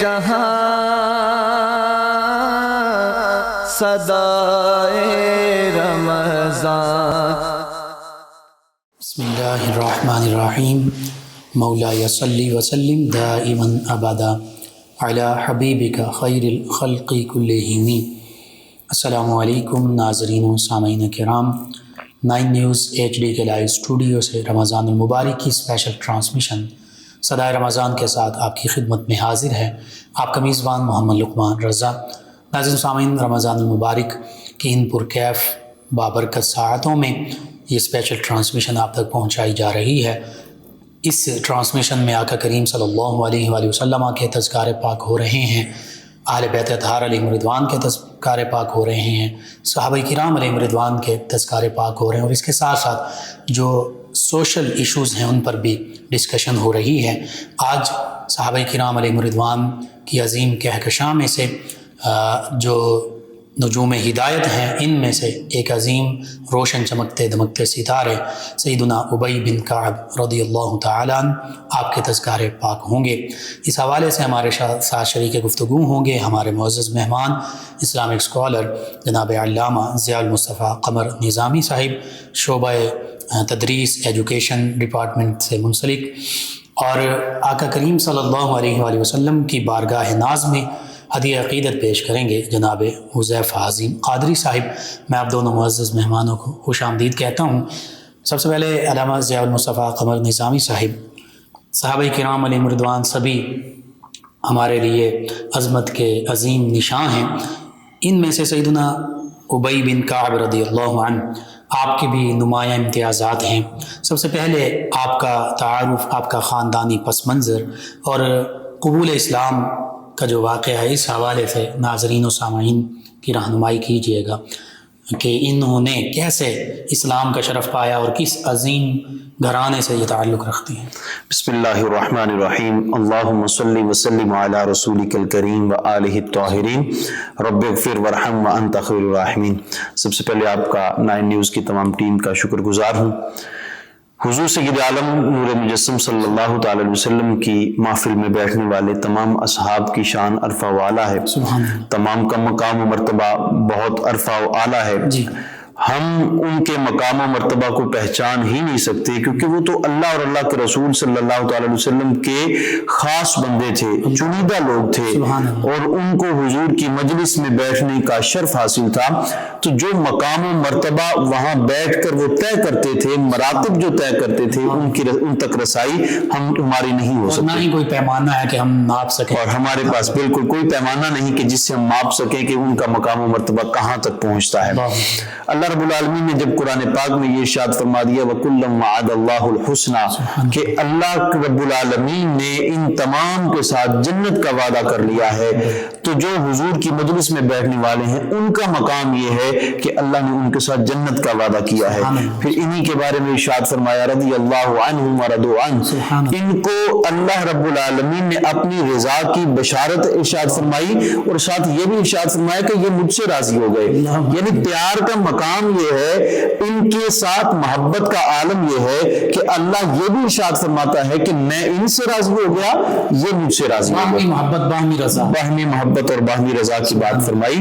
جہاں صدائے رمضان۔ بسم اللہ الرحمن الرحیم۔ مولاي صلی وسلم دائما ابدا علی حبیبک خیر الخلق کلہم۔ السلام علیکم ناظرین و سامعین کرام، 9 نیوز HD کے لائیو اسٹوڈیو سے رمضان المبارک کی اسپیشل ٹرانسمیشن صدائے رمضان کے ساتھ آپ کی خدمت میں حاضر ہے آپ کا میزبان محمد لقمان رضا۔ ناظرین و سامعین، رمضان المبارک کی ان پرکیف بابرکت ساعتوں میں یہ اسپیشل ٹرانسمیشن آپ تک پہنچائی جا رہی ہے۔ اس ٹرانسمیشن میں آقا کریم صلی اللہ علیہ وآلہ وسلم کے تذکار پاک ہو رہے ہیں، اہل بیت اطہار علیہم رضوان کے تذکار پاک ہو رہے ہیں، صحابہ کرام علیہم رضوان کے تذکار پاک ہو رہے ہیں، اور اس کے ساتھ ساتھ جو سوشل ایشوز ہیں ان پر بھی ڈسکشن ہو رہی ہے۔ آج صحابہ کرام علیہم رضوان کی عظیم کہکشاں میں سے جو نجوم ہدایت ہیں، ان میں سے ایک عظیم روشن چمکتے دمکتے ستارے سیدنا ابی بن کعب رضی اللہ تعالیٰ عنہ آپ کے تذکار پاک ہوں گے۔ اس حوالے سے ہمارے ساتھ شریک گفتگو ہوں گے ہمارے معزز مہمان اسلامک اسکالر جناب علامہ ضیاء المصطفیٰ قمر نظامی صاحب، شعبہ تدریس ایجوکیشن ڈپارٹمنٹ سے منسلک، اور آقا کریم صلی اللہ علیہ وآلہ وسلم کی بارگاہ ناز میں ہدیہ عقیدت پیش کریں گے جناب حذیفہ عظیم قادری صاحب۔ میں آپ دونوں معزز مہمانوں کو خوش آمدید کہتا ہوں۔ سب سے پہلے علامہ ضیاء المصطفیٰ قمر نظامی صاحب، صحابہ کرام علیہم رضوان سبھی ہمارے لیے عظمت کے عظیم نشاں ہیں، ان میں سے سیدنا ابی بن کعب رضی اللہ عنہ آپ کے بھی نمایاں امتیازات ہیں۔ سب سے پہلے آپ کا تعارف، آپ کا خاندانی پس منظر اور قبول اسلام کا جو واقعہ ہے، اس حوالے سے ناظرین و سامعین کی رہنمائی کیجیے گا کہ انہوں نے کیسے اسلام کا شرف پایا اور کس عظیم گھرانے سے یہ تعلق رکھتے ہیں۔ بسم اللہ الرحمن الرحیم۔ اللہم صلی وسلم علی رسولک الکریم وآلہ الطاہرین، رب اغفر وارحم وانت خیر الراحمین۔ سب سے پہلے آپ کا 9 نیوز کی تمام ٹیم کا شکر گزار ہوں۔ حضور سید عالم نور مجسم صلی اللہ تعالی علیہ وسلم کی محفل میں بیٹھنے والے تمام اصحاب کی شان عرفہ و اعلیٰ ہے، تمام کا مقام و مرتبہ بہت عرفہ و اعلیٰ ہے۔ ہم ان کے مقام و مرتبہ کو پہچان ہی نہیں سکتے، کیونکہ وہ تو اللہ اور اللہ کے رسول صلی اللہ تعالی علیہ وسلم کے خاص بندے تھے، چنیدہ لوگ تھے، اور ان کو حضور کی مجلس میں بیٹھنے کا شرف حاصل تھا۔ تو جو مقام و مرتبہ وہاں بیٹھ کر وہ طے کرتے تھے، مراتب جو طے کرتے تھے، ان تک رسائی ہماری نہیں ہو سکتی، نہ ہی کوئی پیمانہ ہے کہ ہم ناپ سکیں، اور ہمارے پاس بالکل کوئی پیمانہ نہیں کہ جس سے ہم ماپ سکیں کہ ان کا مقام و مرتبہ کہاں تک پہنچتا ہے۔ اللہ رب العالمین نے جب قرآن پاک میں یہ ارشاد فرما دیا وَكُلًّا وَعَدَ اللَّهُ الْحُسْنَى، کہ اللہ رب العالمین نے ان تمام کے ساتھ جنت کا وعدہ کر لیا ہے، تو جو حضور کی مجلس میں بیٹھنے والے ہیں ان کا مقام یہ ہے کہ اللہ نے ان کے ساتھ جنت کا وعدہ کیا ہے۔ پھر انہی کے بارے میں ارشاد فرمایا رضی اللہ عنہم ورضوا عنہ، ان کو اللہ رب العالمین نے اپنی رضا کی بشارت ارشاد فرمائی، اور ساتھ یہ بھی ارشاد فرمایا کہ یہ مجھ سے راضی ہو گئے۔ یعنی پیار کا مقام یہ ہے، ان کے ساتھ محبت کا عالم یہ ہے کہ اللہ یہ بھی ارشاد فرماتا ہے کہ میں ان سے راضی ہو گیا، یہ مجھ سے راضی ہو گیا۔ باہمی محبت، باہمی رضا، باہمی محبت اور باہمی رضا کی بات فرمائی۔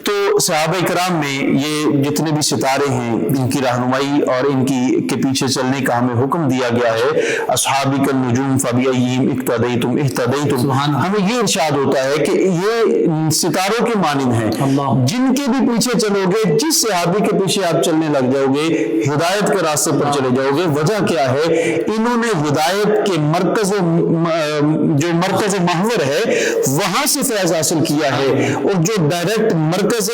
تو صحابہ کرام میں یہ جتنے بھی ستارے ہیں، ان کی رہنمائی اور ان کے پیچھے چلنے کا ہمیں حکم دیا گیا ہے۔ اصحابک النجوم فبأیہم اقتدیتم اہتدیتم، ہمیں یہ ارشاد ہوتا ہے کہ یہ ستاروں کے مانند ہیں، جن کے بھی پیچھے چلو گے، جس صحابی کے پیچھے آپ چلنے لگ جاؤ گے، ہدایت کے راستے پر چلے جاؤ گے۔ وجہ کیا ہے؟ انہوں نے ہدایت کے جو مرکز محور ہے وہاں سے فیض حاصل کیا ہے، اور جو ڈائریکٹ مرکز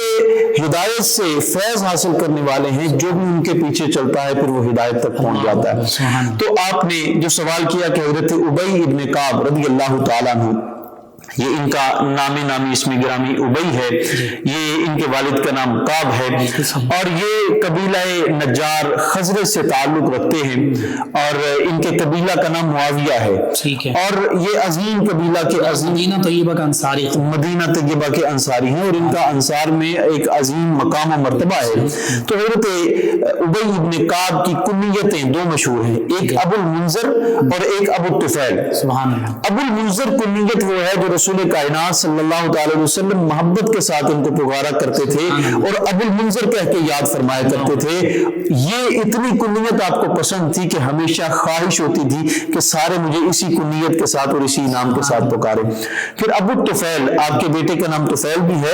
ہدایت سے فیض حاصل کرنے والے ہیں، جو بھی ان کے پیچھے چلتا ہے پھر وہ ہدایت تک پہنچ جاتا ہے۔ تو آپ نے جو سوال کیا کہ حضرت ابی ابن کعب رضی اللہ تعالیٰ عنہ، یہ ان کا نامی اسم گرامی ابی ہے، یہ ان کے والد کا نام کعب ہے، اور یہ قبیلہ نجار خزرج سے تعلق رکھتے ہیں، اور ان کے قبیلہ کا نام معاویہ ہے، اور یہ عظیم قبیلہ کے مدینہ طیبہ کا انصاری، مدینہ طیبہ کے انصاری ہیں، اور ان کا انصار میں ایک عظیم مقام و مرتبہ ہے۔ تو حضرت ابی ابن کعب کی کنیتیں دو مشہور ہیں، ایک ابو المنذر اور ایک ابو الطفیل۔ ابو المنذر کنیت وہ ہے جو رسول کائنات صلی اللہ تعالی وسلم محبت کے ساتھ ان کو پکارا کرتے تھے اور ابو المنذر کہہ کے یاد فرمایا کرتے تھے. یہ اتنی کنیت آپ کو پسند تھی کہ ہمیشہ خواہش ہوتی تھی کہ سارے مجھے اسی کنیت کے ساتھ اور اسی نام کے ساتھ پکارے. پھر ابو طفیل، آپ کے بیٹے کا نام طفیل بھی ہے.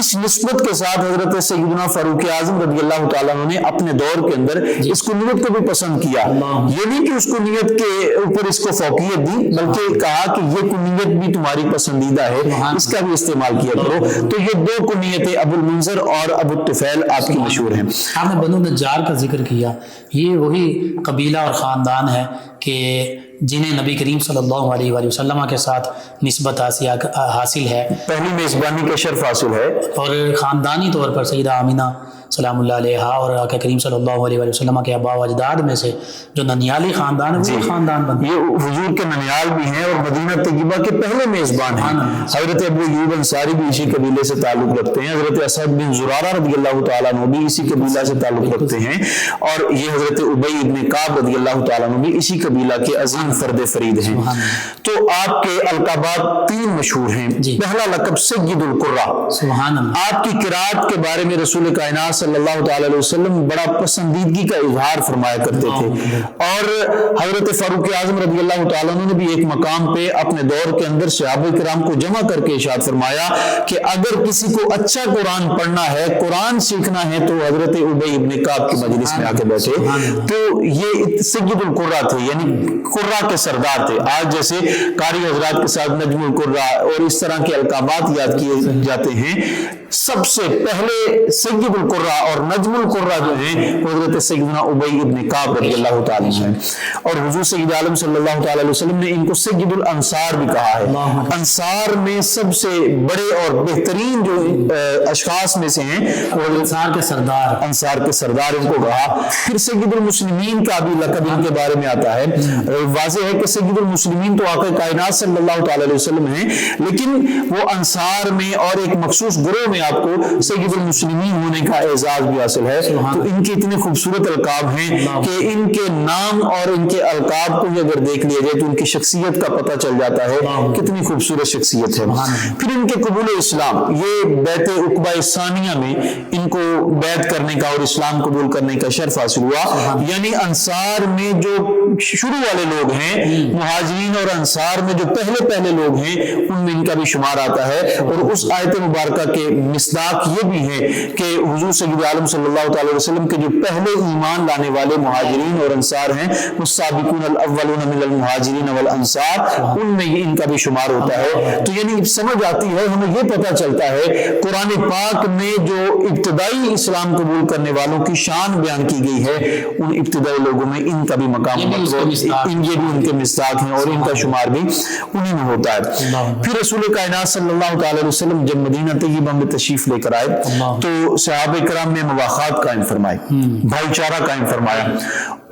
اس نسبت کے ساتھ حضرت سیدنا فاروق اعظم رضی اللہ تعالیٰ عنہ نے اپنے دور کے اندر اس کنیت کو بھی پسند کیا. یہ نہیں کہ اس کنیت کے اوپر اس کو فوقیت دی، بلکہ کہا کہ یہ کنیت بھی تمہاری پسندیدہ ہے، اس کا بھی استعمال کیا کرو. تو یہ دو کنیتیں ابو المنذر اور ابو طفیل آپ کی مشہور ہیں. آپ نے بنو نجار کا ذکر کیا، یہ وہی قبیلہ اور خاندان ہے کہ جنہیں نبی کریم صلی اللہ علیہ وآلہ وسلم کے ساتھ نسبت حاصل ہے، پہلی میزبانی کا شرف حاصل ہے. اور خاندانی طور پر سیدہ آمینہ سلام اللہ علیہا اور آقا کریم صلی اللہ علیہ وآلہ وسلم کے آباء و اجداد میں سے جو ننیالی خاندان ہے وہ خاندان بنتے ہیں. یہ حضور کے ننیال بھی ہیں اور مدینہ طیبہ کے پہلے میزبان ہیں. حضرت ابو ایوب انصاری بھی اسی قبیلے سے تعلق رکھتے ہیں. حضرت اسد بن زرارہ رضی اللہ تعالیٰ عنہ بھی اسی قبیلہ سے تعلق رکھتے ہیں. اور یہ حضرت ابی ابن کعب رضی اللہ تعالیٰ عنہ بھی اسی قبیلہ کے عظیم فرد فرید ہیں. تو آپ کے القابات تین مشہور ہیں. پہلا لقب سید القراء. سبحان اللہ. آپ کی قرات کے بارے میں رسول کائنات صلی اللہ تعالی علیہ وسلم بڑا پسندیدگی کا اظہار فرمایا کرتے تھے. اور حضرت فاروق اعظم رضی اللہ تعالیٰ عنہ نے بھی ایک مقام پہ اپنے دور کے اندر صحابہ کرام کو جمع کر کے ارشاد فرمایا کہ اگر کسی کو اچھا قرآن پڑھنا ہے، قرآن سیکھنا ہے، تو حضرت ابی ابن کعب کی مجلس میں آ کے بیٹھے. تو یہ سید القراء تھے، یعنی قراء کے سردار تھے. آج جیسے قاری حضرات کے ساتھ نجم القراء اور اس طرح کے القابات یاد کیے جاتے ہیں، سب سے پہلے سید القراء اور نجم القراء جو ہیں حضرت سیدنا ابی ابن کعب رضی اللہ تعالیٰ عنہ. اور حضور سید عالم صلی اللہ تعالیٰ علیہ وسلم نے ان کو سید الانصار بھی کہا ہے. انصار میں سب سے بڑے اور بہترین جو اشخاص میں سے ہیں وہ انصار کے سردار، انصار کے سردار ان کو کہا. پھر سید المسلمین کا بھی لقب ان کے بارے میں آتا ہے. واضح ہے کہ سید المسلمین تو آقا کائنات صلی اللہ تعالیٰ علیہ وسلم ہیں، لیکن وہ انصار میں اور ایک مخصوص گروہ میں آپ کو سید المسلمین ہونے کا اعزاز بھی حاصل ہے. تو ان کے اتنے خوبصورت القاب ہیں کہ ان کے نام اور ان کے القاب کو اگر دیکھ لیا جائے تو ان کی شخصیت کا پتہ چل جاتا ہے کتنی خوبصورت شخصیت ہے. پھر ان کے قبول اسلام، یہ بیعت عقبہ ثانیہ میں ان کو بیعت کرنے کا اور اسلام قبول کرنے کا شرف حاصل ہوا. یعنی انصار میں جو شروع والے لوگ ہیں، مہاجرین اور انصار میں جو پہلے لوگ ہیں، ان میں ان کا بھی شمار آتا ہے. اور اس آیت مبارکہ کے مصداق یہ بھی ہے کہ حضور سید عالم صلی اللہ تعالی وسلم کے جو پہلے ایمان لانے والے مہاجرین اور انصار ہیں، والسابقون الاولون من المہاجرین والانصار، ان میں ان کا بھی شمار ہوتا ہے. تو یعنی سمجھ آتی ہے، ہمیں یہ پتہ چلتا ہے قرآن پاک میں جو ابتدائی اسلام قبول کرنے والوں کی شان بیان کی گئی ہے، ان ابتدائی لوگوں میں ان کا بھی مقام، یہ بھی ان کے مصداق ہیں اور ان کا شمار بھی انہی میں ہوتا ہے. پھر رسول کائنات صلی اللہ تعالی وسلم جب مدینہ طیبہ میں تشریف لے کر آئے تو صحابہ کرام نے مواخات قائم فرمائے، بھائی چارہ قائم فرمایا.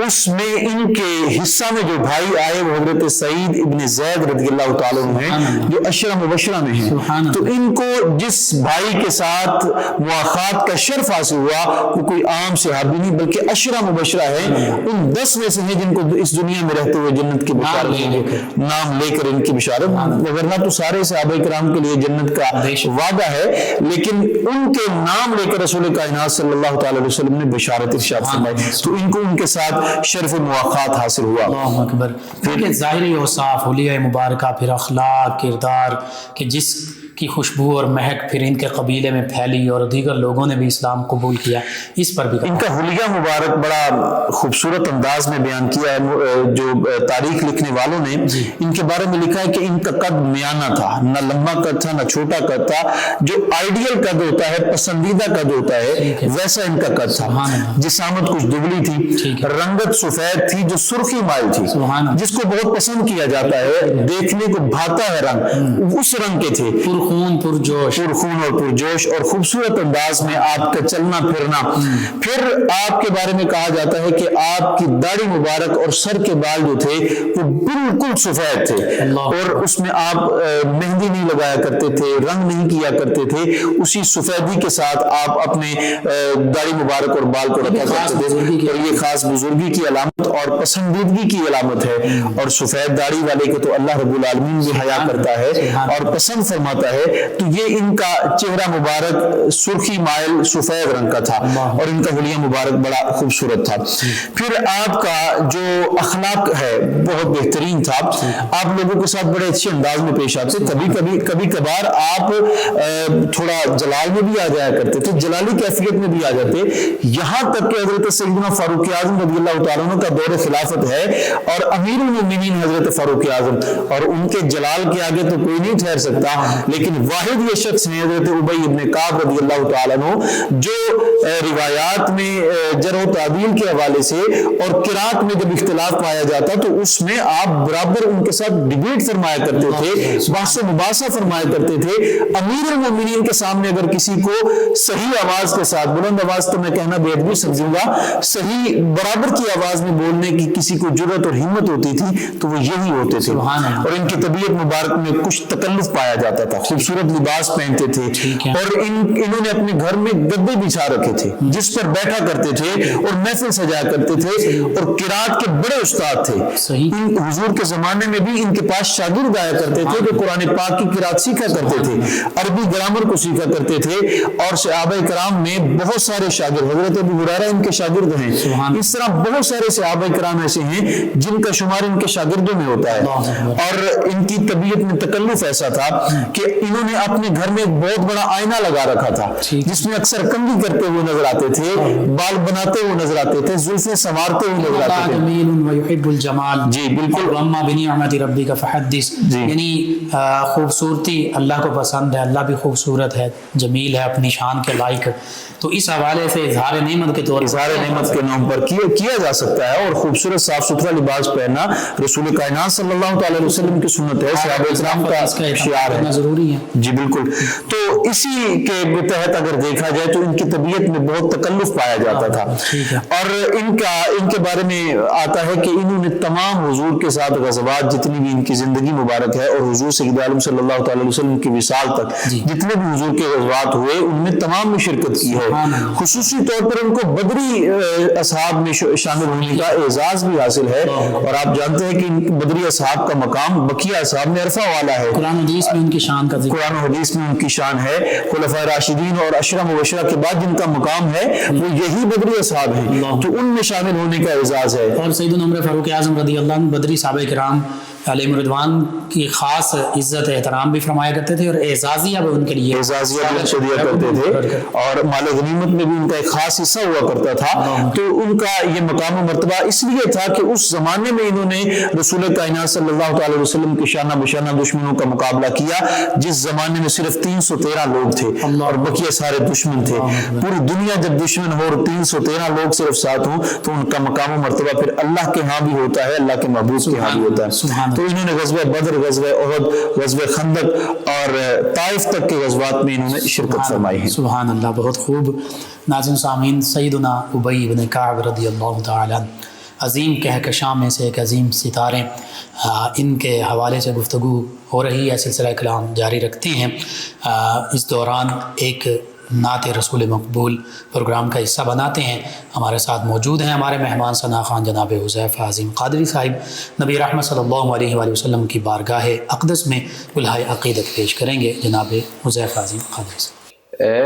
اس میں ان کے حصہ میں جو بھائی آئے وہ حضرت سعید ابن زید رضی اللہ تعالیٰ عنہ ہیں جو عشرہ مبشرہ میں ہیں. تو ان کو جس بھائی کے ساتھ مواخات کا شرف حاصل ہوا وہ کوئی عام صحابی نہیں بلکہ عشرہ مبشرہ ہے. ان 10 میں سے ہیں جن کو اس دنیا میں رہتے ہوئے جنت کی بشارت، نام لے کر ان کی بشارت، ورنہ تو سارے صحابہ کرام کے لیے جنت کا وعدہ ہے، لیکن ان کے نام لے کر رسول کائنات صلی اللہ تعالی وسلم نے بشارت ارشاد فرمائی. تو ان کو ان کے ساتھ شرف مواخات حاصل ہوا. اللہ اکبر. پھر ظاہری اوصاف، حلیہ مبارکہ، پھر اخلاق، کردار، کہ جس کی خوشبو اور مہک پھر ان کے قبیلے میں پھیلی اور دیگر لوگوں نے بھی اسلام قبول کیا، اس پر بھی ان کا حلیہ مبارک بڑا خوبصورت انداز میں بیان کیا ہے. جو تاریخ لکھنے والوں نے ان کے بارے میں لکھا ہے کہ ان کا قد میانہ تھا، نہ لمبا قد تھا نہ چھوٹا قد تھا. جو آئیڈیل قد ہوتا ہے، پسندیدہ قد ہوتا ہے، ویسا ان کا قد تھا. جسامت کچھ دبلی تھی، رنگت سفید تھی جو سرخی مائل تھی، جس کو بہت پسند کیا جاتا ہے، دیکھنے کو بھاتا ہے رنگ، اس رنگ کے تھے. پرخون پرجوش، پرخون اور پرجوش اور خوبصورت انداز میں آپ کا چلنا پھرنا. پھر آپ کے بارے میں کہا جاتا ہے کہ آپ کی داڑھی مبارک اور سر کے بال جو تھے وہ بالکل سفید تھے، اور اس میں آپ مہندی نہیں لگایا کرتے تھے، رنگ نہیں کیا کرتے تھے، اسی سفیدی کے ساتھ آپ اپنے داڑھی مبارک اور بال کو رکھا کرتے تھے. اور یہ خاص بزرگی کی علامت اور پسندیدگی کی علامت ہے. اور سفید داڑھی والے کو تو اللہ رب العالمین بھی حیا کرتا ہے اور پسند فرماتا ہے. تو یہ ان کا چہرہ مبارک سرخی مائل سفید رنگ کا تھا، اور ان کا حلیہ مبارک بڑا خوبصورت تھا. پھر آپ کا جو اخلاق ہے بہت بہترین تھا. آپ لوگوں کے ساتھ بڑے اچھے انداز میں پیش آتے. کبھی کبھار آپ تھوڑا جلال میں بھی آ جایا کرتے تھے، جلالی کیفیت میں بھی آ جاتے. یہاں تک کہ حضرت سیدنا فاروق اعظم رضی اللہ تعالیٰ عنہ کا دور خلافت ہے، اور امیر المومنین حضرت فاروق اعظم، اور ان کے جلال کے آگے تو کوئی نہیں ٹھہر سکتا. لیکن واحد یہ شخص ہیں حضرت ابی ابن کعب رضی اللہ تعالیٰ عنہ، جو روایات میں جرح و تعدیل کے حوالے سے اور قرات میں جب اختلاف پایا جاتا تو اس میں آپ برابر ان کے ساتھ ڈیبیٹ فرمایا کرتے تھے، بحث و مباحثہ فرمایا کرتے تھے. امیر المومنین کے سامنے اگر کسی کو صحیح آواز کے ساتھ، بلند آواز تو میں کہنا بے ادبی سمجھوں گا، صحیح برابر کی آواز میں بولنے کی کسی کو جرأت اور ہمت ہوتی تھی تو وہ یہی ہوتے تھے. اور ان کی طبیعت مبارک میں کچھ تکلف پایا جاتا تھا، خوبصورت لباس پہنتے تھے، اور انہوں نے اپنے گھر میں گدے بچھا رکھے تھے جس پر بیٹھا کرتے تھے اور محفل سجایا کرتے تھے، اور قرات کے بڑے استاد تھے. ان حضور کے زمانے میں بھی ان کے پاس شاگرد آیا کرتے تھے جو قرآن پاک کی قرات سیکھا کرتے تھے، عربی گرامر کو سیکھا کرتے تھے. اور صحابہ کرام میں بہت سارے شاگرد، حضرت ابو ہریرہ ان کے شاگرد ہیں. اس طرح بہت سارے صحابہ کرام ایسے ہیں جن کا شمار ان کے شاگردوں میں ہوتا ہے. اور ان کی طبیعت میں تکلف ایسا تھا کہ انہوں نے اپنے گھر میں ایک بہت بڑا آئینہ لگا رکھا تھا جس میں اکثر کنگھی کرتے ہوئے نظر آتے تھے، بال بناتے ہوئے نظر آتے تھے، زلفیں سنوارتے ہوئے نظر آتے تھے. جمیل ویحب الجمال. جی بالکل. واما بنعمت ربک فحدث. یعنی خوبصورتی اللہ کو پسند ہے، اللہ بھی خوبصورت ہے، جمیل ہے، اپنی شان کے لائق. تو اس حوالے سے اظہار نعمت کے طور پر، اظہار نعمت کے نام پر کیا جا سکتا ہے. اور خوبصورت صاف ستھرا لباس پہننا رسول کائنات صلی اللہ تعالی علیہ وسلم کی سنت ہے، صحابہ کرام کا شعار ہے. ضروری ہے. جی بالکل. تو اسی کے تحت اگر دیکھا جائے تو ان کی طبیعت میں بہت تکلف پایا جاتا تھا. اور ان کے بارے میں آتا ہے کہ انہوں نے تمام حضور کے ساتھ غزوات، جتنی بھی ان کی زندگی مبارک ہے، اور حضور سید عالم صلی اللہ تعالی علیہ وسلم کی وصال تک جتنے بھی حضور کے غزوات ہوئے ان میں تمام میں شرکت کی ہے. خصوصی طور پر ان کو بدری اصحاب میں شامل ہونے کا اعزاز بھی حاصل ہے. اور آپ جانتے ہیں کہ بدری اصحاب کا مقام بقیہ اصحاب میں عرفہ والا ہے. قرآن حدیث میں ان کی شان کا ذکر، قرآن حدیث میں ان کی شان ہے. خلفائے راشدین اور عشرہ مبشرہ کے بعد جن کا مقام ہے وہ یہی بدری اصحاب ہیں، تو ان میں شامل ہونے کا اعزاز ہے. اور سیدنا عمر فاروق اعظم رضی اللہ عنہ بدری صحابہ کرام علیہ رضوان کی خاص عزت احترام بھی فرمایا کرتے تھے، اور اعزازیہ بھی ان کے لیے اعزازیہ بھی دیا کرتے تھے، اور مال غنیمت میں بھی ان کا ایک خاص حصہ ہوا کرتا تھا. تو ان کا یہ مقام و مرتبہ اس لیے تھا کہ اس زمانے میں انہوں نے رسول کائنات صلی اللہ تعالی وسلم کے شانہ بشانہ دشمنوں کا مقابلہ کیا، جس زمانے میں صرف 313 لوگ تھے اور بقیہ سارے دشمن تھے. پوری دنیا جب دشمن ہو اور 313 لوگ صرف ساتھ ہوں تو ان کا مقام و مرتبہ پھر اللہ کے ہاں بھی ہوتا ہے، اللہ کے محبوب کے ہاں بھی ہوتا ہے. تو انہوں نے غزوہ بدر، غزوہ احد، غزوہ خندق اور طائف تک کے غزوات میں انہوں نے شرکت فرمائی ہے. سبحان اللہ، بہت خوب. ناظرین سامعین، سیدنا ابی بن کعب رضی اللہ تعالیٰ عظیم کہکشاں میں سے ایک عظیم ستارے، ان کے حوالے سے گفتگو ہو رہی ہے، سلسلہ کلام جاری رکھتے ہیں. اس دوران ایک نعت رسول مقبول پروگرام کا حصہ بناتے ہیں. ہمارے ساتھ موجود ہیں ہمارے مہمان ثنا خان جناب حذیفہ عظیم قادری صاحب. نبی رحمت صلی اللہ علیہ وآلہ وسلم کی بارگاہ اقدس میں الہائے عقیدت پیش کریں گے جناب حذیفہ عظیم قادری صاحب. اے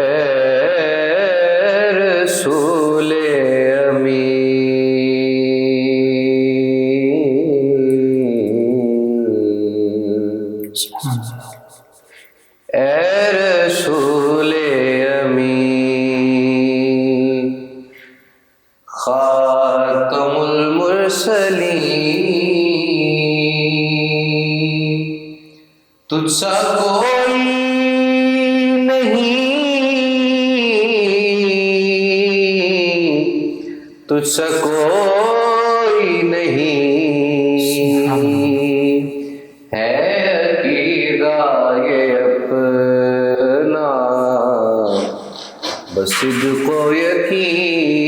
رسول امین، اے رسول خاتم المرسلین، تجھ سا کوئی نہیں، تجھ سا کوئی نہیں ہے عقیدہ یہ صدق و یقین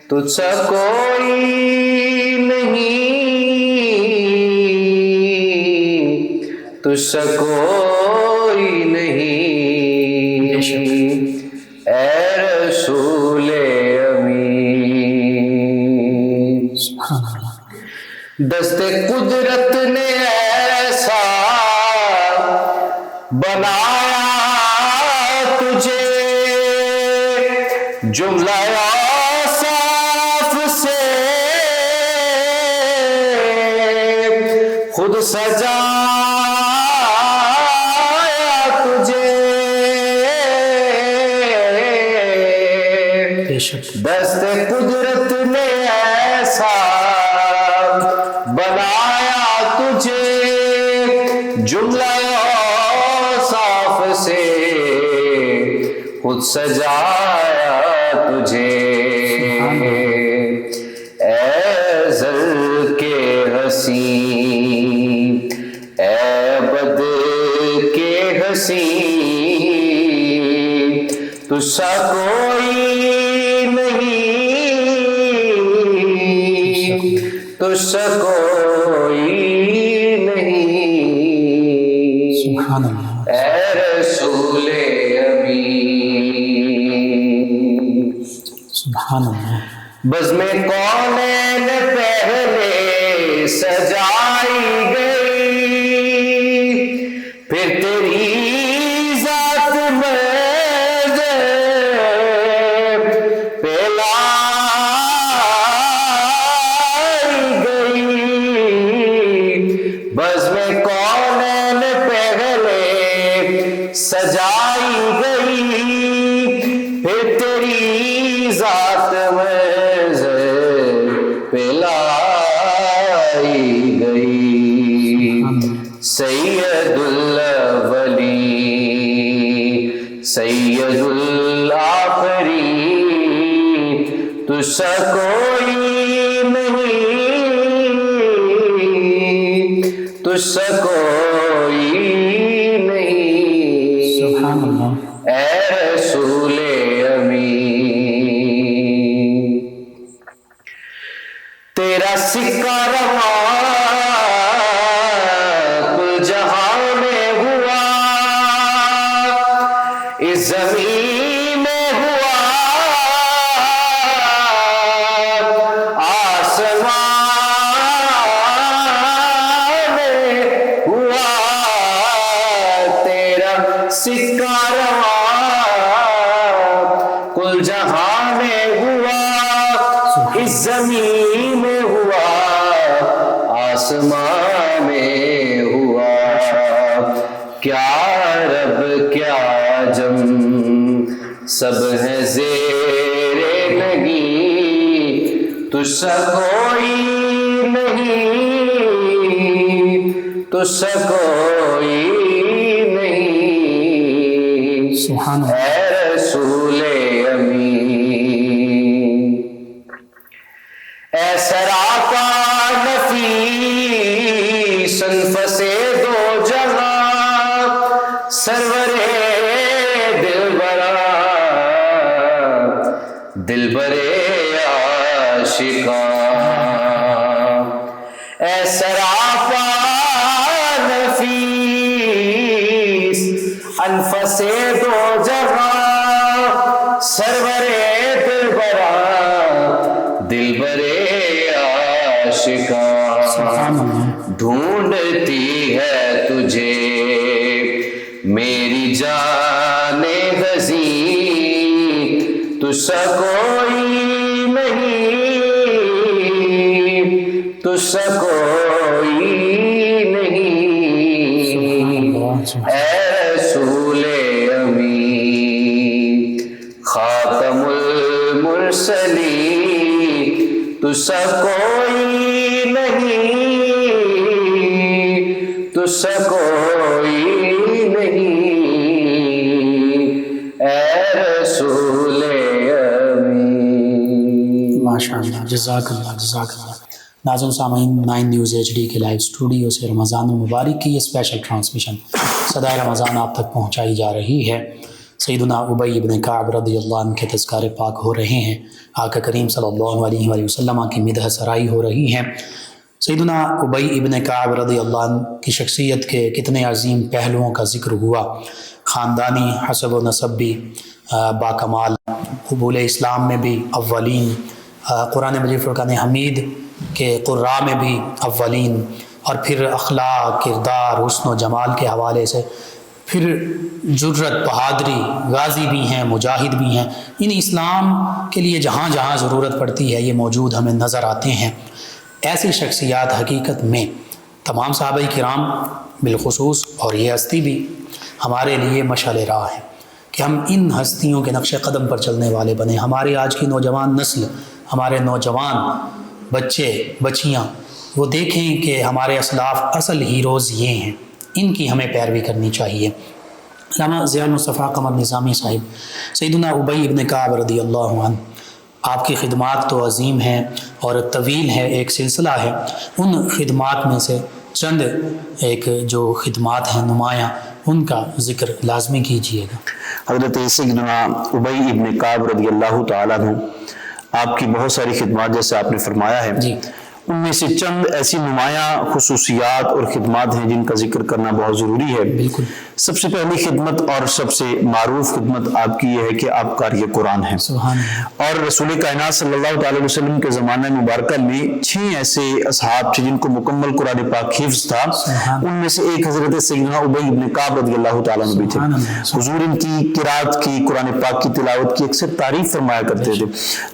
تجھ سا کوئی نہیں، تجھ سا کوئی نہیں، اے رسول امین۔ دست قدرت نے ایسا بنایا تجھے، جملہ اوصاف سے خود سجایا تجھے، دست قدرت نے ایسا بنایا تجھے، جملہ اوصاف سے خود سجایا تجھے، اے زر کے حسین، اے بد کے حسین، تجھ سا کوئی نہیں، تجھ سا کوئی نہیں، سبحان اللہ۔ اے رسول امین۔ سبحان اللہ۔ بزم کونین پہلے سجائی گئی، پھر تیری ذات میں پھیلائی گئی، بزم کونین پہلے سجائی گئی، پھر تیری ذات میں پھیلائی گئی، سید الاولین سید الآخرین، تجھ سا کوئی نہیں، تجھ سا کوئی نہیں، سبحان اللہ۔ اے رسول امین۔ تیرا سکہ رواں کل جہاں میں ہوا، اس زمین میں ہوا، آسمان میں ہوا، تیرا سکہ رواں کل جہاں میں ہوا، اس زمین میں ہوا، آسمان میں ہوا، کیا رب کیا جم سب ہے زیر نہیں، تجھ سا کوئی نہیں، تجھ سا کوئی نہیں، سبحان اللہ۔ اے رسول امین۔ اے سراپا نفیس انفس دو جہاں، سرور دلبرا دلبر عاشقاں، اے سراپا نفیس انفس دو جہاں، سرور دلبرا دلبر عاشقاں، ڈھونڈتی ہے تجھے میری جان حزین، تجھ سا کوئی نہیں، تجھ سا کوئی نہیں، اے رسول امین، خاتم المرسلین، تجھ سا کوئی نہیں، تجھ سا کوئی نہیں، اے رسول امین۔ ماشاء اللہ، جزاک اللہ، جزاک اللہ۔ ناظرین سامعین، 9 نیوز HD کے لائیو اسٹوڈیو سے رمضان المبارک کی یہ اسپیشل ٹرانسمیشن صدائے رمضان آپ تک پہنچائی جا رہی ہے۔ سیدنا ابی ابن کعب رضی اللہ عنہ کے تذکار پاک ہو رہے ہیں، آقا کریم صلی اللہ علیہ وآلہ وسلم کی مدح سرائی ہو رہی ہے۔ سیدنا ابی ابن کعب رضی اللہ عنہ کی شخصیت کے کتنے عظیم پہلوؤں کا ذکر ہوا، خاندانی حسب و نسب بھی باکمال، قبول اسلام میں بھی اولین، قرآن مجید فرقان حمید کے قراء میں بھی اولین، اور پھر اخلاق، کردار، حسن و جمال کے حوالے سے پھر جرت، بہادری، غازی بھی ہیں، مجاہد بھی ہیں، یعنی اسلام کے لیے جہاں جہاں ضرورت پڑتی ہے یہ موجود ہمیں نظر آتے ہیں۔ ایسی شخصیات حقیقت میں تمام صحابہ کرام بالخصوص اور یہ ہستی بھی ہمارے لیے مشعل راہ ہے کہ ہم ان ہستیوں کے نقش قدم پر چلنے والے بنیں۔ ہماری آج کی نوجوان نسل، ہمارے نوجوان بچے بچیاں وہ دیکھیں کہ ہمارے اسلاف اصل ہیروز یہ ہیں، ان کی ہمیں پیروی کرنی چاہیے۔ علامہ ضیاء المصطفیٰ قمر نظامی صاحب، سیدنا ابی ابن کعب رضی اللہ عنہ، آپ کی خدمات تو عظیم ہیں اور طویل ہے، ایک سلسلہ ہے، ان خدمات میں سے چند ایک جو خدمات ہیں نمایاں، ان کا ذکر لازمی کیجیے گا۔ حضرت سیدنا ابی ابن کعب رضی اللہ تعالیٰ عنہ، آپ کی بہت ساری خدمات جیسے آپ نے فرمایا ہے، جی، ان میں سے چند ایسی نمایاں خصوصیات اور خدمات ہیں جن کا ذکر کرنا بہت ضروری ہے۔ بالکل۔ سب سے پہلی خدمت اور سب سے معروف خدمت آپ کی یہ ہے کہ آپ قاری قرآن ہیں، سبحان اللہ۔ اور رسول کائنات صلی اللہ تعالی علیہ وسلم کے زمانہ مبارکہ میں 6 ایسے اصحاب تھے جن کو مکمل قرآن پاک حفظ تھا، ان میں سے ایک حضرت سیدنا ابی ابن کعب رضی اللہ تعالیٰ عنہ بھی تھے۔ حضور ان کی قرات کی، قرآن پاک کی تلاوت کی اکثر تعریف فرمایا کرتے تھے۔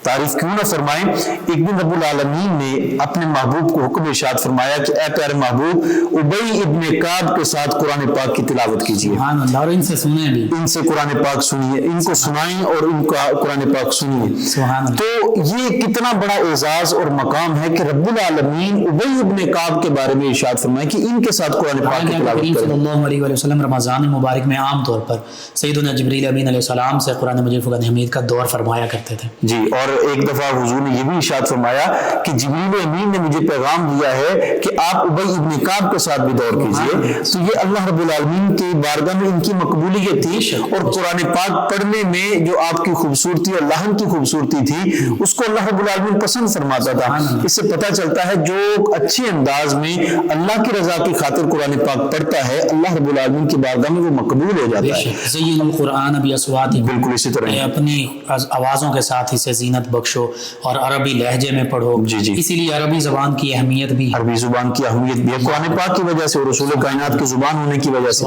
تعریف کیوں نہ فرمائیں، ایک دن رب العالمین نے اپنے محبوب کو حکم ارشاد فرمایا کہ اے پیارے محبوب، ابی ابن کعب کے ساتھ قرآن پاک کی تلاوت کیجیے، سبحان اللہ، اور ان سے سنیں بھی، ان سے قرآن پاک سنیے، ان کو سنائیں اور ان کا قرآن پاک سنیے۔ سبحان اللہ۔ تو یہ کتنا بڑا اعزاز اور مقام ہے کہ رب العالمین ابی ابن کعب کے بارے میں ارشاد فرمائے کہ ان کے ساتھ قرآن پاک کی تلاوت کریم صلی کریں۔ اللہ علیہ وآلہ وسلم رمضان مبارک میں عام طور پر سیدنا جبریل امین علیہ السلام سے قرآن مجید فرقان حمید کا دور فرمایا کرتے تھے۔ جی، اور ایک دفعہ حضور نے یہ بھی ارشاد فرمایا کہ جبریل امین نے مجھے پیغام دیا ہے کہ آپ ابی ابن کعب کے ساتھ بھی دور کیجیے۔ تو یہ اللہ رب العالمین کی بارگاہ میں ان کی مقبولیت تھی، اور قرآن پاک پڑھنے میں جو آپ کی خوبصورتی اور لحن کی خوبصورتی تھی اس کو اللہ رب العالمین پسند فرماتا تھا۔ اس سے پتہ چلتا ہے جو اچھے انداز میں اللہ کی رضا کی خاطر قرآن پاک پڑھتا ہے، اللہ رب العالمین کی بارگاہ میں وہ مقبول ہو جاتا ہے۔ زین القرآن باصواتکم، بالکل اسی طرح اپنی آوازوں کے ساتھ اسے زینت بخشو اور عربی لہجے میں پڑھو۔ جی۔ اسی لیے عربی زبان کی اہمیت بھی، عربی زبان کی اہمیت بھی ہے قرآن پاک کی وجہ سے اور رسول کائنات کی زبان ہونے کی وجہ سے۔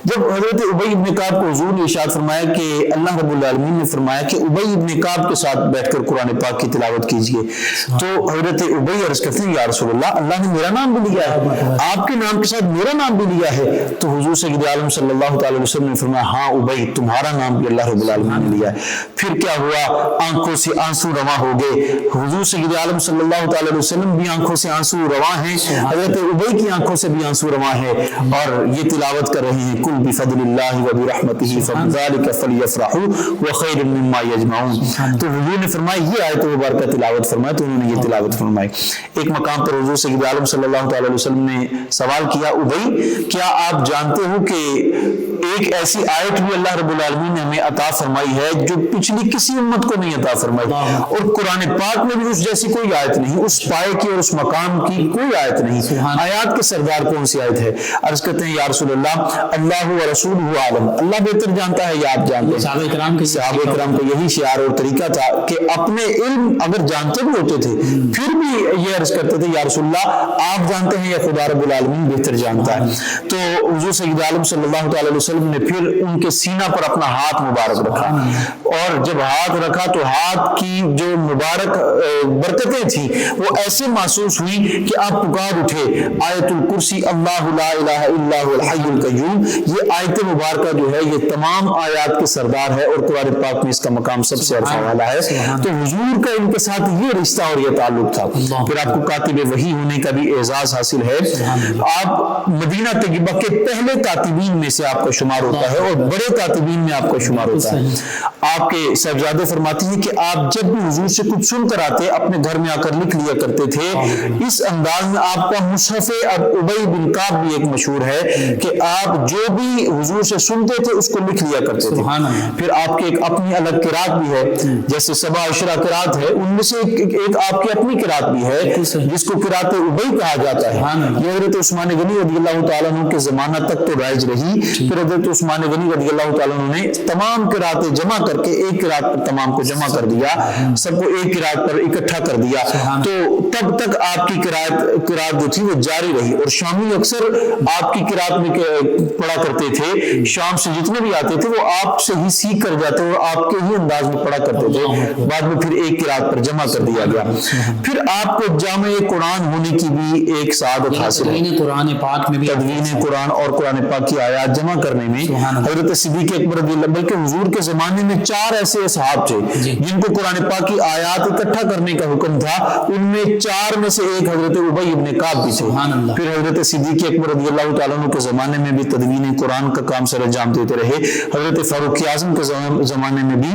جب حضرت ابی ابن کعب کو حضور نے ارشاد فرمایا کہ اللہ رب العالمین نے فرمایا کہ ابی ابن کعب کے ساتھ بیٹھ کر قرآن پاک کی تلاوت کیجیے، تو حضرت ابی عرض کرتے ہیں یا رسول اللہ نے میرا نام بھی لیا ہے، آپ کے نام کے ساتھ میرا نام بھی لیا ہے۔ تو حضور سید عالم صلی اللہ تعالی وسلم نے فرمایا ہاں ابی، تمہارا نام بھی اللہ رب العالمین نے لیا ہے۔ پھر کیا ہوا، آنکھوں سے آنسو رواں ہو گئے۔ حضور سید عالم صلی اللہ تعالی وسلم بھی آنکھوں سے آنسو رواں ہیں، حضرت ابی کی آنکھوں سے بھی آنسو رواں ہے، اور یہ تلاوت کر رہے ہیں کل بفضل اللہ وبرحمتہ فبذلک فلیفرحوا وخیر مما یجمعون۔ تو حضور نے فرمایا یہ آیت مبارکہ تلاوت فرمائے، تو انہوں نے یہ تلاوت فرمائی۔ ایک مقام پر حضور سید عالم صلی اللہ تعالی وسلم نے سوال کیا، ابی کیا آپ جانتے ہو کہ ایک ایسی آیت بھی اللہ رب العالمین نے ہمیں عطا فرمائی ہے جو پچھلی کسی امت کو نہیں عطا فرمائی، اور قرآن پاک میں بھی اس جیسی کوئی آیت نہیں، اس پائے کی اور اس مقام کی کوئی آیت نہیں۔ آیات کے سردار کون سی آیت ہے؟ عرض کرتے ہیں یا رسول اللہ، اللہ و رسولہ عالم، اللہ بہتر جانتا ہے یا آپ جانتے ہیں؟ صحابہ کرام کا یہی شعار اور طریقہ تھا کہ اپنے علم اگر جانتے بھی ہوتے تھے پھر بھی یہ عرض کرتے تھے یا رسول اللہ آپ جانتے ہیں یا خدا رب العالمین بہتر جانتا ہے۔ تو حضور سید عالم صلی اللہ تعالی وسلم نے پھر ان کے سینہ پر اپنا ہاتھ مبارک رکھا، اور جب ہاتھ رکھا تو ہاتھ کی جو مبارک برکتیں تھیں وہ ایسے محسوس ہوئی کہ آپ پکار اٹھے آیت الکرسی اللہ لا الہ الا هو الحی القیوم۔ یہ آیت مبارکہ جو ہے یہ تمام آیات کے سردار ہے، اور قرآن پاک میں اس کا مقام سب سے عرفہ والا ہے۔ تو حضور کا ان کے ساتھ یہ رشتہ اور یہ تعلق تھا۔ پھر آپ کو کاتب وحی ہونے کا بھی اعزاز حاصل ہے، آپ مدینہ طیبہ کے پہلے کاتبین میں سے آپ کا شمار ہوتا ہے، اور بڑے کاتبین میں آپ کا شمار ہوتا ہے۔ آپ کے صاحبزادے فرماتے ہیں کہ آپ جب بھی حضور سے کچھ سن کر آتے اپنے گھر میں آ کر لکھ لیا کرتے تھے۔ اس انداز میں آپ کا مصحف ابی بن کعب بھی ایک مشہور ہے کہ آپ جو جو بھی حضور سے سنتے تھے اس کو لکھ لیا کرتے تھے. پھر آپ کے ایک اپنی الگ قرات بھی ہے, جیسے 7 عشرہ قرات ہے, ان میں سے ایک آپ کی اپنی قرات بھی ہے جس کو قرات ابی کہا جاتا ہے. یہ حضرت عثمان غنی رضی اللہ تعالیٰ عنہ کے زمانہ تک تو رائج رہی. پھر حضرت عثمان غنی رضی اللہ تعالیٰ عنہ نے تمام قراتیں جمع کر کے ایک قرات پر تمام کو جمع کر دیا, سب کو ایک قرات پر اکٹھا کر دیا. تو تب تک آپ کی قرات جو تھی وہ جاری رہی. اور شامی اکثر آپ کی قرات میں پڑھا کرتے تھے, شام سے جتنے بھی آتے تھے وہ آپ سے ہی سیکھ کر جاتے اور آپ کے ہی انداز میں پڑھا کرتے تھے. بعد میں پھر ایک قرات پر جمع کر دیا گیا. پھر آپ کو جامع قرآن ہونے کی بھی ایک سعادت حاصل ہے. قرآن پاک میں بھی تدوین قرآن اور قرآن پاک کی آیات جمع کرنے میں حضرت صدیق اکبر رضی اللہ, بلکہ حضور کے زمانے میں 4 ایسے اصحاب تھے جن کو قرآن پاک کی آیات اکٹھا کرنے کا حکم تھا. ان میں 4 میں سے ایک حضرت ابی ابن کعب بھی تھے. پھر حضرت صدیق اکبر رضی اللہ تعالیٰ عنہ کے زمانے میں بھی تدوین قرآن کا کام سر انجام دیتے رہے. حضرت فاروق اعظم کے زمانے میں بھی,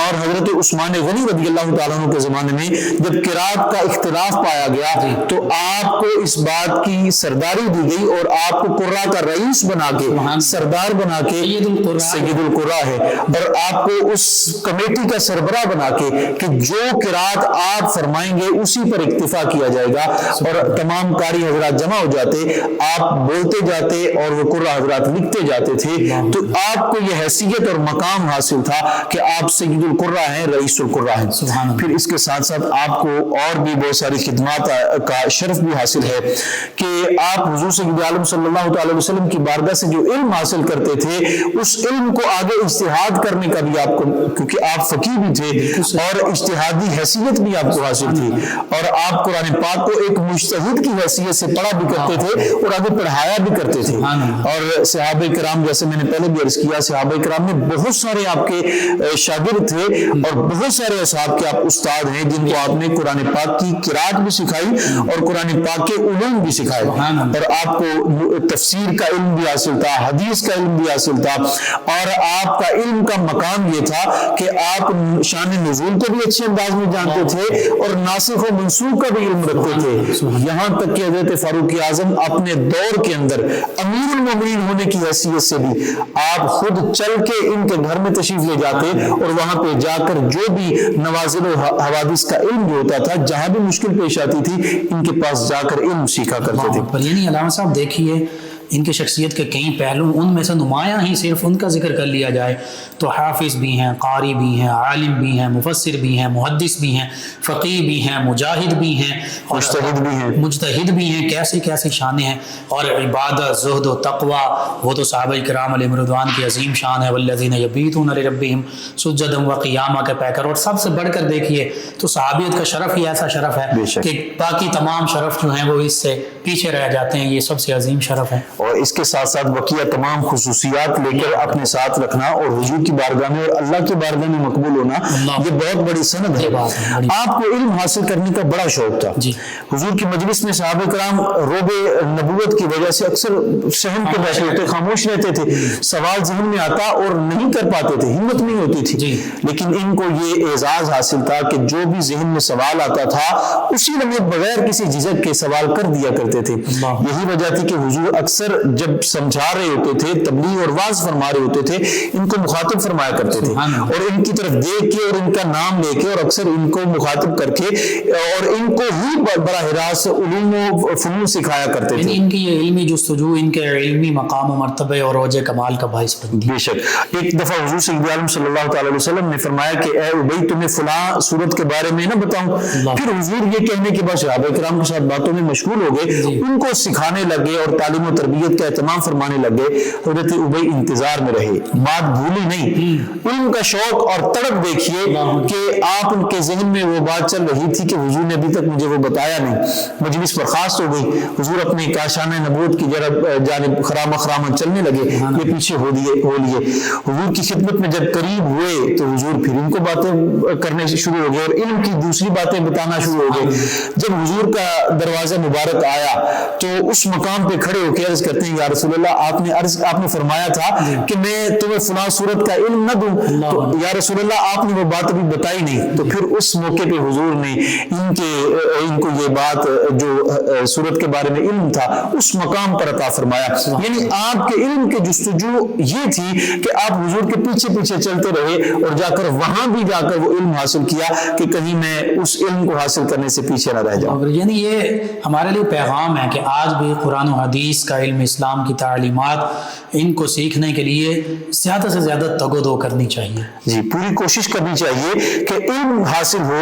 اور حضرت عثمان غنی رضی اللہ تعالیٰ عنہ کے زمانے میں جب قرات کا اختلاف پایا گیا تو آپ کو اس بات کی سرداری دی گئی اور آپ کو قرا کا رئیس بنا کے, سردار بنا کے, سید القرا ہے, اور آپ کو اس کمیٹی کا سربراہ بنا کے کہ جو قرات آپ فرمائیں گے اسی پر اکتفا کیا جائے گا. اور تمام قاری حضرات جمع ہو جاتے, آپ بولتے جاتے اور وہ قرا حضرات لکھتے جاتے تھے. تو آپ کو یہ حیثیت اور مقام حاصل تھا کہ آپ سید القرا ہیں, رئیس القرا ہیں. پھر اس کے ساتھ ساتھ آپ کو اور بھی بہت ساری خدمات کا شرف بھی حاصل ہے کہ آپ حضور سید عالم صلی اللہ تعالی وسلم کی بارگاہ سے جو علم حاصل کرتے تھے اس علم کو آگے اجتہاد کرنے کا بھی آپ کو, کیونکہ آپ فقیہ بھی تھے اور اجتہادی حیثیت بھی آپ کو حاصل تھی, اور آپ قرآن پاک کو ایک مجتہد کی حیثیت سے پڑھا بھی کرتے تھے اور آگے پڑھایا بھی کرتے تھے. اور صحابہ کرام, جیسے میں نے پہلے بھی عرض کیا, صحابہ کرام میں بہت سارے آپ کے شاگرد تھے اور بہت سارے اصحاب کے آپ استاد ہیں جن کو آپ نے قرآن پاک کی قرات بھی سکھائی اور قرآن پاک کے علوم بھی سکھائے. اور آپ کو تفسیر کا علم بھی حاصل تھا, حدیث کا علم بھی حاصل تھا, اور آپ کا علم کا مقام یہ تھا کہ آپ شان نزول کو بھی اچھے انداز میں جانتے تھے اور ناسخ و منسوخ کا بھی علم رکھتے تھے. یہاں تک کہ حضرت فاروق اعظم اپنے دور کے اندر امیر المومنین ہونے کی حیثیت سے بھی آپ خود چل کے ان کے گھر میں تشریف لے جاتے اور وہاں پہ جا کر جو بھی نوازل و حوادث کا علم جو ہوتا تھا, جہاں بھی مشکل پیش آتی تھی, ان کے پاس جا کر علم سیکھا کرتے تھے. پر یعنی علامہ صاحب دیکھیے ان کے شخصیت کے کئی پہلو, ان میں سے نمایاں ہی صرف ان کا ذکر کر لیا جائے تو حافظ بھی ہیں, قاری بھی ہیں, عالم بھی ہیں, مفسر بھی ہیں, محدث بھی ہیں, فقیہ بھی ہیں, مجاہد بھی ہیں, مجتہد بھی ہیں. کیسی کیسی شانیں ہیں. اور عبادت, زہد و تقوی, وہ تو صحابہ کرام علیہم رضوان کی عظیم شان ہے. والذین یبیتون لربہم سجدا و قیاما کے پیکر. اور سب سے بڑھ کر دیکھیے تو صحابیت کا شرف ہی ایسا شرف ہے کہ باقی تمام شرف جو ہیں وہ اس سے پیچھے رہ جاتے ہیں. یہ سب سے عظیم شرف ہے. اور اس کے ساتھ ساتھ بقیہ تمام خصوصیات لے کر اپنے ساتھ رکھنا اور حضور کی بارگاہ میں اور اللہ کی بارگاہ میں مقبول ہونا, یہ بہت بڑی سند ہے. آپ کو علم حاصل کرنے کا بڑا شوق تھا. حضور کی مجلس میں صحابہ کرام روب نبوت کی وجہ سے اکثر سہم کے بیٹھے ہوتے, خاموش رہتے تھے. سوال ذہن میں آتا اور نہیں کر پاتے تھے, ہمت نہیں ہوتی تھی. لیکن ان کو یہ اعزاز حاصل تھا کہ جو بھی ذہن میں سوال آتا تھا اسی لمحے بغیر کسی جھجک کے سوال کر دیا کرتے تھے. یہی وجہ تھی کہ حضور اکثر جب سمجھا رہے ہوتے تھے, تبلیغ اور واعظ فرما رہے ہوتے تھے, ان کو مخاطب فرمایا کرتے تھے اور ان کی طرف دیکھ کے اور ان کا نام لے کے اور اکثر ان کو مخاطب کر کے اور ان کو ہی براہ راست علوم و فنون سکھایا کرتے تھے. ان کی یہ علمی جستجو ان کے علمی مقام و مرتبے اور اوج کمال کا باعث بنتی. بے شک. ایک دفعہ حضور سید عالم صلی اللہ تعالی وسلم نے فرمایا کہ اے ابی تمہیں فلاں صورت کے بارے میں نہ بتاؤں. پھر حضور یہ کہنے کے بعد صحابہ کرام کے ساتھ باتوں میں مشغول ہو گئے, ان کو سکھانے لگے اور تعلیم و تربیت کا اہتمام فرمانے لگے. حضرت ابی انتظار میں رہے, بات بھولی نہیں. علم کا شوق اور تڑپ دیکھیے کہ آپ ان کے ذہن میں وہ بات چل رہی تھی کہ حضور نے ابھی تک مجھے وہ بتایا نہیں. مجلس برخاست ہو گئی, حضور اپنے کاشانہ نبوت کی جانب خرام چلنے لگے, یہ پیچھے ہو لیے. حضور کی خدمت میں جب قریب ہوئے تو حضور پھر ان کو باتیں کرنے شروع ہو گئے اور علم کی دوسری باتیں بتانا شروع ہو گئے. جب حضور کا دروازہ مبارک آیا تو اس مقام پہ کھڑے ہو کے عرض کرتے ہیں یا رسول اللہ آپ نے فرمایا تھا کہ میں تمہیں فلاں صورت کا علم نہ دوں، تو یا رسول اللہ آپ نے وہ بات ابھی بتائی نہیں. تو پھر اس موقع پہ حضور نے ان کو یہ بات جو صورت کے بارے میں علم تھا اس مقام پر عطا فرمایا. یعنی آپ کے علم کے جستجو یہ تھی کہ آپ حضور کے پیچھے پیچھے چلتے رہے اور جا کر وہاں بھی جا کر وہ علم حاصل کیا کہ کہیں میں اس علم کو حاصل کرنے سے پیچھے نہ رہ جاؤں. یعنی یہ ہمارے لیے پیغام ہے کہ آج بھی قرآن و حدیث کا علم، اسلام کی تعلیمات، ان کو سیکھنے کے لیے زیادہ سے زیادہ تگ و دو کرنی چاہیے. جی، پوری کوشش کرنی چاہیے کہ علم حاصل ہو.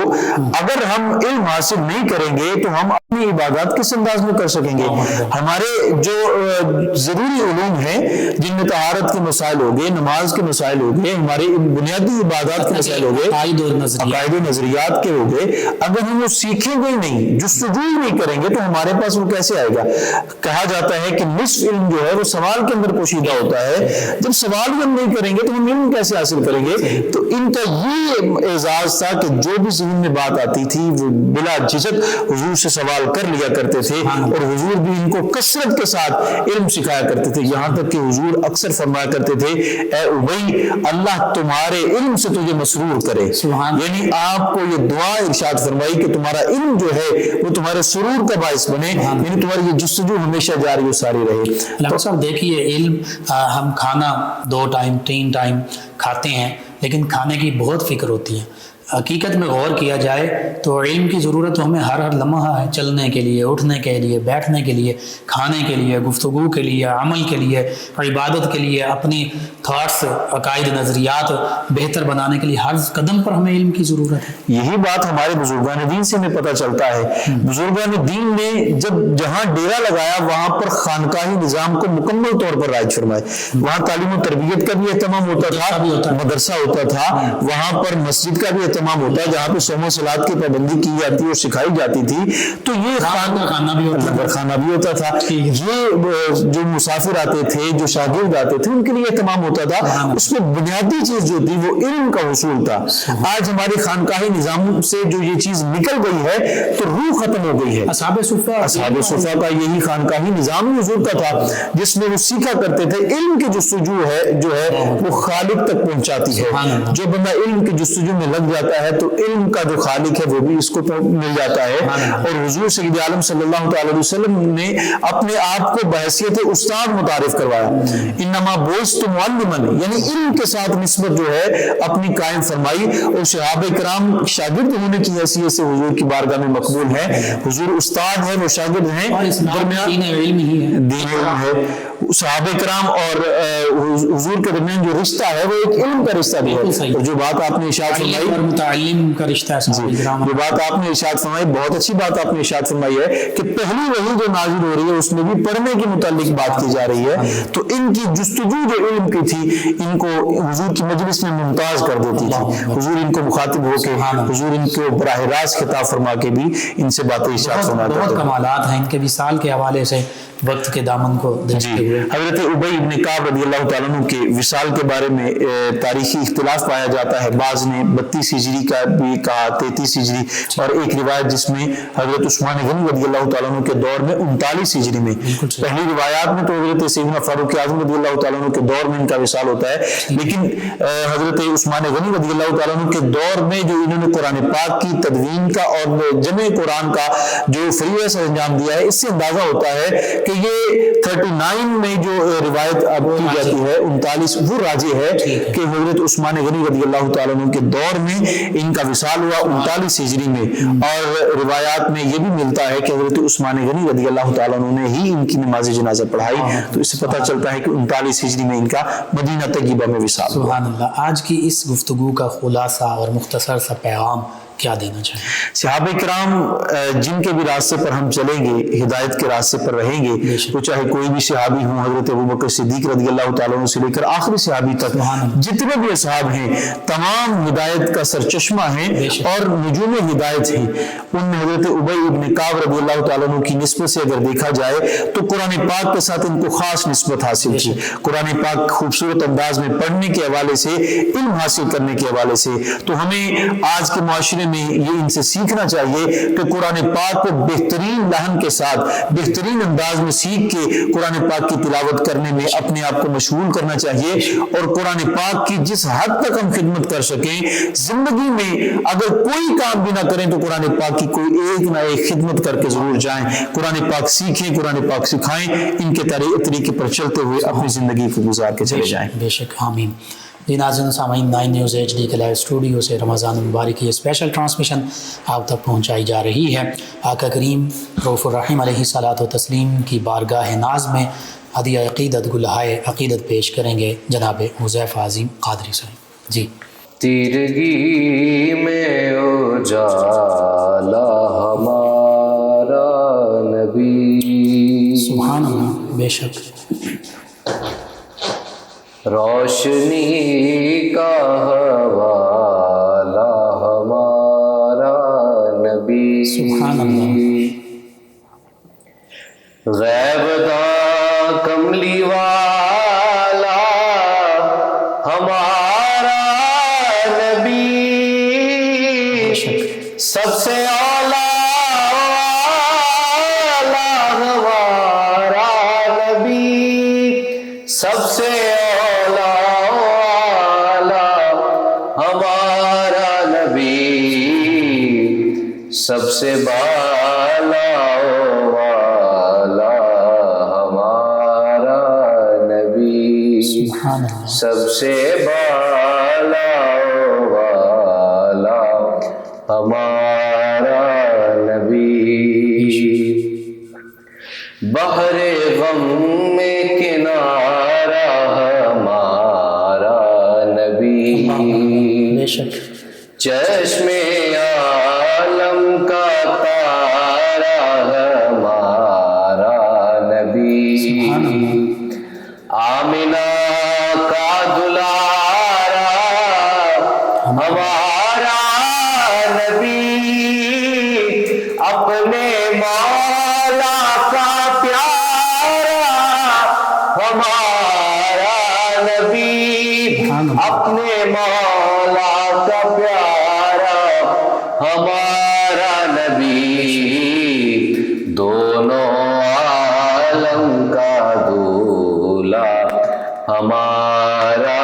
اگر ہم علم حاصل نہیں کریں گے تو ہم اپنی عبادات کس انداز میں کر سکیں گے؟ ہمارے جو ضروری علوم ہیں جن میں طہارت کے مسائل ہو گئے، نماز کے مسائل ہو گئے، ہمارے بنیادی عبادات کے مسائل ہو گئے، عقائد و نظریات کے ہو گئے، اگر ہم وہ سیکھیں گے نہیں، جستجو نہیں کریں گے تو ہمارے پاس وہ کیسے آئے گا؟ کہا جاتا ہے کہ نصف علم جو ہے وہ سوال کے اندر پوشیدہ ہوتا ہے. جب سوال ہم نہیں کریں گے تو ہم علم کیسے حاصل کریں گے؟ تو ان کا یہ اعزاز تھا کہ جو بھی ذہن میں بات آتی تھی وہ بلا جھجک حضور سے سوال کر لیا کرتے تھے، اور حضور بھی ان کو کثرت کے ساتھ علم سکھایا کرتے تھے. یہاں تک کہ حضور اکثر فرمایا کرتے تھے اے ابی اللہ تمہارے علم سے تجھے مسرور کرے. یعنی آپ کو یہ دعا ارشاد فرمائی کہ تمہارا علم جو ہے وہ تمہارے سرور کا باعث بنے، یعنی تمہاری یہ جستجو ہمیشہ جاری و ساری رہے. ڈاکٹر صاحب دیکھیے، علم ہم کھانا 2 ٹائم 3 ٹائم کھاتے ہیں، لیکن کھانے کی بہت فکر ہوتی ہے. حقیقت میں غور کیا جائے تو علم کی ضرورت ہمیں ہر لمحہ ہے، چلنے کے لیے، اٹھنے کے لیے، بیٹھنے کے لیے، کھانے کے لیے، گفتگو کے لیے، عمل کے لیے، عبادت کے لیے، اپنی تھاٹس، عقائد، نظریات بہتر بنانے کے لیے ہر قدم پر ہمیں علم کی ضرورت ہے. یہی بات ہمارے بزرگان دین سے ہمیں پتہ چلتا ہے. بزرگان دین نے جب جہاں ڈیرا لگایا وہاں پر خانقاہی نظام کو مکمل طور پر رائج فرمائے. وہاں تعلیم و تربیت کا بھی اہتمام ہوتا تھا، مدرسہ ہوتا تھا، وہاں پر مسجد کا بھی اہتمام ہوتا ہے جہاں پہ صوم و صلات کی پابندی کی جاتی اور سکھائی جاتی تھی. تو یہ خانہ بھی ہوتا تھا. یہ جو مسافر آتے تھے، جو شاگرد آتے تھے، ان کے لیے اہتمام ہوتا تھا. اس میں بنیادی چیز جو تھی وہ علم کا حصول تھا. آج ہماری خانقاہی نظام سے جو یہ چیز نکل گئی ہے تو روح ختم ہو گئی ہے. اصحاب صفا کا یہی خانقاہی نظام حضور کا تھا جس میں وہ سیکھا کرتے تھے. علم کی جستجو ہے جو ہے وہ خالق تک پہنچاتی ہے. جو بندہ علم کی جستجو میں لگ جاتا ہے تو علم کا جو خالق ہے وہ بھی اس کو مل جاتا ہے. اور حضور سید عالم صلی اللہ تعالی علیہ وسلم نے اپنے آپ کو بحیثیت استاد متعارف کروایا. انما بعثت معلما، یعنی علم کے ساتھ نسبت جو ہے اپنی قائم فرمائی. اور صحابہ کرام شاگرد ہونے کی حیثیت سے حضور کی بارگاہ میں مقبول ہیں. حضور استاد ہیں، وہ شاگرد ہیں، درمیان دین علم ہے. صحابہ کرام اور حضور کے درمیان جو رشتہ ہے وہ ایک علم کا رشتہ بھی ہے. اور جو بات آپ نے ارشاد فرمائی، متعلم کا رشتہ ہے. جو بات آپ نے ارشاد فرمائی، بہت اچھی بات آپ نے ارشاد فرمائی ہے کہ پہلی وحی جو نازل ہو رہی ہے اس میں بھی پڑھنے کے متعلق بات کی جا رہی ہے. تو ان کی جستجو جو علم کی تھی ان کو حضور کی مجلس میں ممتاز کر دیتی تھی. حضور ان کو مخاطب ہو کے، حضور ان کو براہ راست خطاب فرما کے بھی ان سے باتیں ارشاد فرماتے تھے. بہت کمالات ہیں ان کے وصال کے حوالے سے وقت کے دامن کو دیکھتے ہوئے. حضرت ابی بن کعب رضی اللہ تعالیٰ عنہ کے وصال کے بارے میں تاریخی اختلاف پایا جاتا ہے. بعض نے 32 ہجری کا بھی کہا، 33 ہجری، اور ایک روایت جس میں حضرت عثمان غنی رضی اللہ تعالیٰ عنہ کے دور میں 39 ہجری میں. پہلی روایات میں تو حضرت سیدنا فاروق اعظم رضی اللہ تعالیٰ عنہ کے دور میں ان کا وصال ہوتا ہے. لیکن حضرت عثمان غنی رضی اللہ تعالیٰ عنہ کے دور میں جو انہوں نے قرآن پاک کی تدوین کا اور جمع قرآن کا جو فریضہ سے انجام دیا ہے، اس سے اندازہ ہوتا ہے کہ یہ 39 میں جو روایت اب کی جاتی ہے 39 وہ راجح ہے کہ حضرت عثمان غنی رضی اللہ تعالیٰ عنہ کے دور میں ان کا وصال ہوا 39 ہجری میں. اور روایات میں یہ بھی ملتا ہے کہ حضرت عثمان غنی رضی اللہ تعالیٰ عنہ نے ہی ان کی نماز جنازہ پڑھائی. تو اس سے پتہ چلتا ہے کہ 39 ہجری میں ان کا مدینہ طیبہ میں وصال. سبحان اللہ. آج کی اس گفتگو کا خلاصہ اور مختصر سا پیغام کیا دینا چاہیے؟ صحابہ کرام جن کے بھی راستے پر ہم چلیں گے، ہدایت کے راستے پر رہیں گے، تو چاہے کوئی بھی صحابی ہوں، حضرت ابوبکر صدیق رضی اللہ تعالیٰ عنہ سے لے کر آخری صحابی تک جتنے بھی اصحاب ہیں تمام ہدایت کا سرچشمہ ہیں اور نجوم ہدایت ہیں. ان میں حضرت ابی بن کعب رضی اللہ تعالیٰ عنہ کی نسبت سے اگر دیکھا جائے تو قرآن پاک کے ساتھ ان کو خاص نسبت حاصل تھی. قرآن پاک خوبصورت انداز میں پڑھنے کے حوالے سے، علم حاصل کرنے کے حوالے سے. تو ہمیں آج کے معاشرے کرنے میں یہ ان سے سیکھنا چاہیے کہ قرآن پاک کو بہترین لحن کے ساتھ بہترین انداز میں سیکھ کے قرآن پاک کی تلاوت کرنے میں اپنے آپ کو مشغول کرنا چاہیے، اور قرآن پاک کی جس حد تک ہم خدمت کر سکیں زندگی میں اگر کوئی کام بھی نہ کریں تو قرآن پاک کی کوئی ایک نہ ایک خدمت کر کے ضرور جائیں، قرآن پاک سیکھیں، قرآن پاک سکھائیں، ان کے طریقے پر چلتے ہوئے اپنی زندگی کو گزار کے چلے جائیں۔ بے شک آمین۔ جی ناظرین سامعین، 9 نیوز HD کے لائیو اسٹوڈیو سے رمضان المبارک کی اسپیشل ٹرانسمیشن آپ تک پہنچائی جا رہی ہے۔ آقا کریم رؤوف الرحیم علیہ الصلوۃ والتسلیم کی بارگاہ ناز میں ہدیہ عقیدت گلہائے عقیدت پیش کریں گے جناب حذیفہ عظیم قادری صاحب۔ جی تیرگی میں اجالا ہمارا نبی، سبحان اللہ، بے شک روشنی کا حوالہ ہمارا نبی، سبحان اللہ، غیب داں کملی والا ہمارا نبی، سب سے اعلیٰ والا ہمارا نبی، سب سے اعلیٰ والا ہمارا نبی، سب سے بالا والا ہمارا نبی، سبحان اللہ، سب سے بالا والا ہمارا نبی، بحر غم میں کنارہ ہمارا نبی، بے شک چشم عالم کا تارا ہمارا نبی، سبحان اللہ، آمنہ کا دلارا ہمارا نبی، اپنے مولا کا پیارا ہمارا نبی، اپنے مولا کا پیارا ہمارا نبی، دونوں عالم کا دولہ ہمارا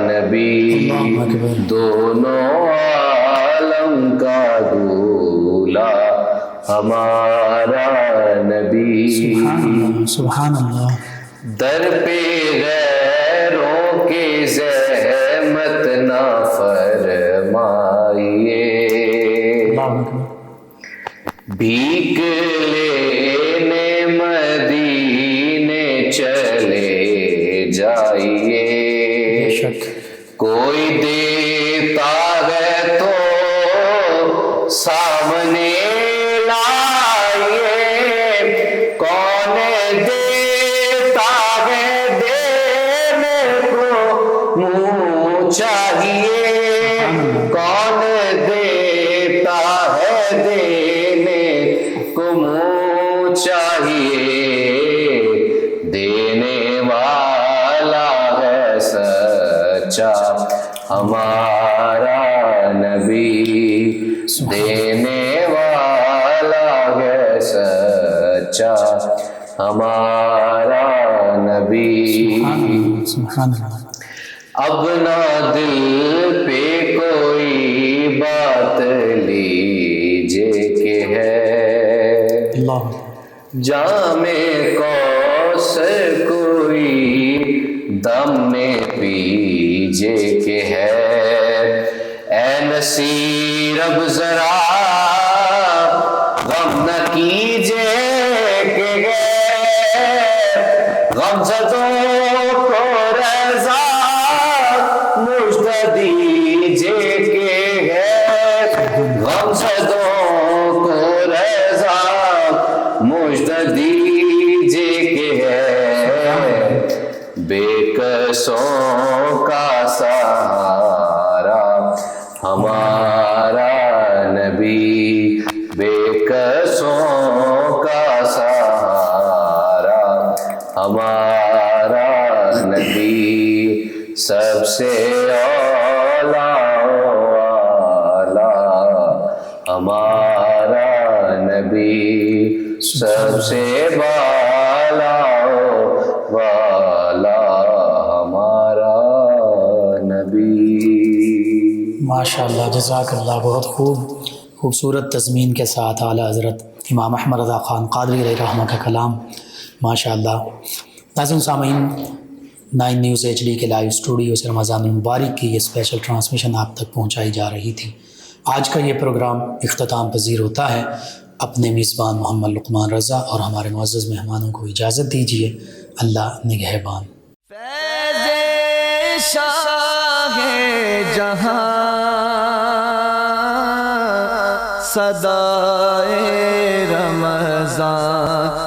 نبی، اللہ اکبر، دونوں عالم کا دولہ ہمارا نبی، سبحان اللہ، سبحان اللہ، در پہ غیروں کے زحمت نہ فرمائیے، اللہ اکبر، بھیک لینے مدینے چلے جائیے، بے شک کوئی دیتا ہے تو سامنے لائیے، کون دیتا ہے دینے کو منہ چاہیے، کون دیتا ہے دینے کو منہ چاہیے، دینے والا ہے سچا ہمارا نبی، دینے والا ہے سچا ہمارا نبی، سبحان اللہ، اب نہ دل پہ کوئی بات لیجے کہ ہے، اللہ جام کوثر کوئی دم میں پیجے کہ ہے، اے نصیر اب ذرا غم نہ کیجے کہ ہے، غم زدوں کو رضا مجھ دیجے کہ ہے، غم زدوں کو رضا مجھ دیجے کہ ہے، بے کسوں کا سہارا ہمارا نبی، بے کسوں کا سہارا ہمارا نبی، سب سے اولا والا نبی سب سے بالا والا ہمارا نبی. ماشاء اللہ، جزاک اللہ. بہت خوبصورت تضمین کے ساتھ اعلیٰ حضرت امام احمد رضا خان قادری علیہ رحمہ کا کلام. ماشاء اللہ. ناظرین سامعین، 9 نیوز HD کے لائیو اسٹوڈیو سے رمضان المبارک کی یہ اسپیشل ٹرانسمیشن آپ تک پہنچائی جا رہی تھی. آج کا یہ پروگرام اختتام پذیر ہوتا ہے. اپنے میزبان محمد لقمان رضا اور ہمارے معزز مہمانوں کو اجازت دیجیے. اللہ نگہبان. فیض شاہ جہاں صدائے رمضان